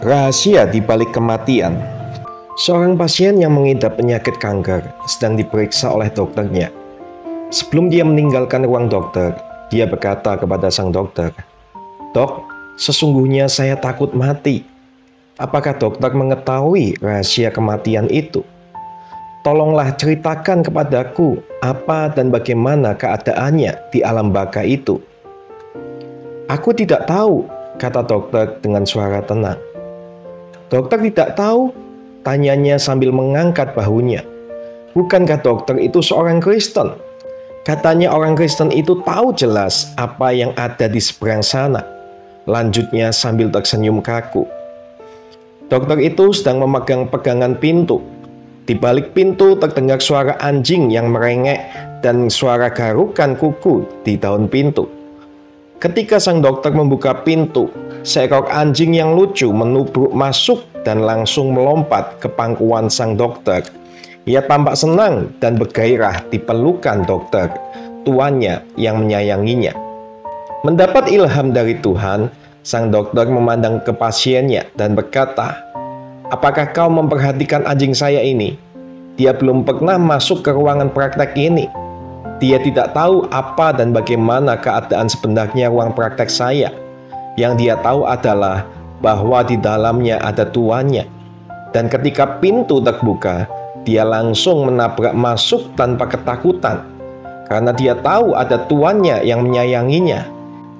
Rahasia di balik kematian. Seorang pasien yang mengidap penyakit kanker sedang diperiksa oleh dokternya. Sebelum dia meninggalkan ruang dokter, dia berkata kepada sang dokter, "Dok, sesungguhnya saya takut mati. Apakah dokter mengetahui rahasia kematian itu? Tolonglah ceritakan kepadaku apa dan bagaimana keadaannya di alam baka itu." "Aku tidak tahu," kata dokter dengan suara tenang. "Dokter tidak tahu?" tanyanya sambil mengangkat bahunya. "Bukankah dokter itu seorang Kristen? Katanya orang Kristen itu tahu jelas apa yang ada di seberang sana," lanjutnya sambil tersenyum kaku. Dokter itu sedang memegang pegangan pintu. Di balik pintu terdengar suara anjing yang merengek dan suara garukan kuku di daun pintu. Ketika sang dokter membuka pintu, seekor anjing yang lucu menubruk masuk dan langsung melompat ke pangkuan sang dokter. Ia tampak senang dan bergairah di pelukan dokter, tuannya yang menyayanginya. Mendapat ilham dari Tuhan, sang dokter memandang ke pasiennya dan berkata, "Apakah kau memperhatikan anjing saya ini? Dia belum pernah masuk ke ruangan praktek ini. Dia tidak tahu apa dan bagaimana keadaan sebenarnya ruang praktek saya. Yang dia tahu adalah bahwa di dalamnya ada tuannya. Dan ketika pintu terbuka, dia langsung menabrak masuk tanpa ketakutan. Karena dia tahu ada tuannya yang menyayanginya.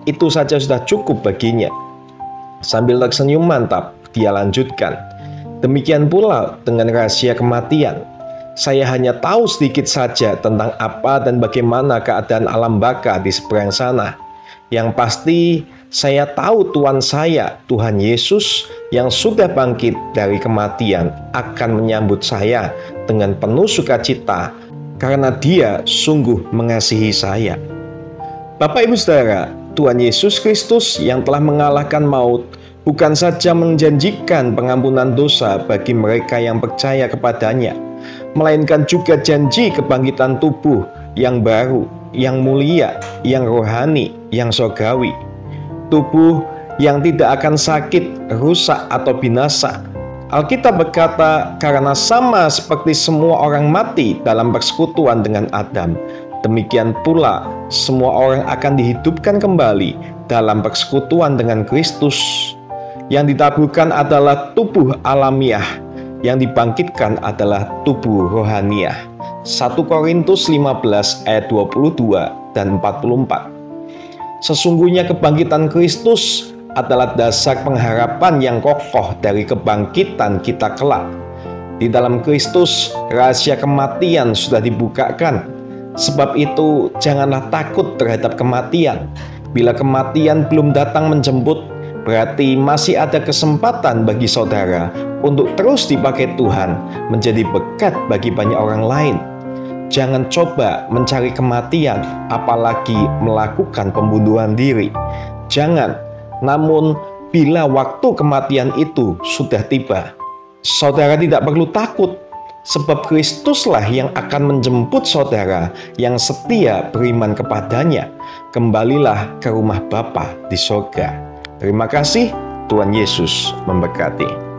Itu saja sudah cukup baginya." Sambil tersenyum mantap, dia lanjutkan, "Demikian pula dengan rahasia kematian. Saya hanya tahu sedikit saja tentang apa dan bagaimana keadaan alam baka di seberang sana. Yang pasti, saya tahu Tuhan saya, Tuhan Yesus, yang sudah bangkit dari kematian, akan menyambut saya dengan penuh sukacita, karena Dia sungguh mengasihi saya." Bapak Ibu Saudara, Tuhan Yesus Kristus yang telah mengalahkan maut, bukan saja menjanjikan pengampunan dosa bagi mereka yang percaya kepadanya, melainkan juga janji kebangkitan tubuh yang baru, yang mulia, yang rohani, yang surgawi. Tubuh yang tidak akan sakit, rusak, atau binasa. Alkitab berkata, karena sama seperti semua orang mati dalam persekutuan dengan Adam, demikian pula semua orang akan dihidupkan kembali dalam persekutuan dengan Kristus. Yang ditaburkan adalah tubuh alamiah, yang dibangkitkan adalah tubuh rohaniah. 1 Korintus 15 ayat 22 dan 44. Sesungguhnya kebangkitan Kristus adalah dasar pengharapan yang kokoh dari kebangkitan kita kelak. Di dalam Kristus, rahasia kematian sudah dibukakan. Sebab itu, janganlah takut terhadap kematian. Bila kematian belum datang menjemput, berarti masih ada kesempatan bagi saudara untuk terus dipakai Tuhan menjadi berkat bagi banyak orang lain. Jangan coba mencari kematian, apalagi melakukan pembunuhan diri. Jangan, namun bila waktu kematian itu sudah tiba, saudara tidak perlu takut, sebab Kristuslah yang akan menjemput saudara yang setia beriman kepadanya. Kembalilah ke rumah Bapa di sorga. Terima kasih, Tuhan Yesus memberkati.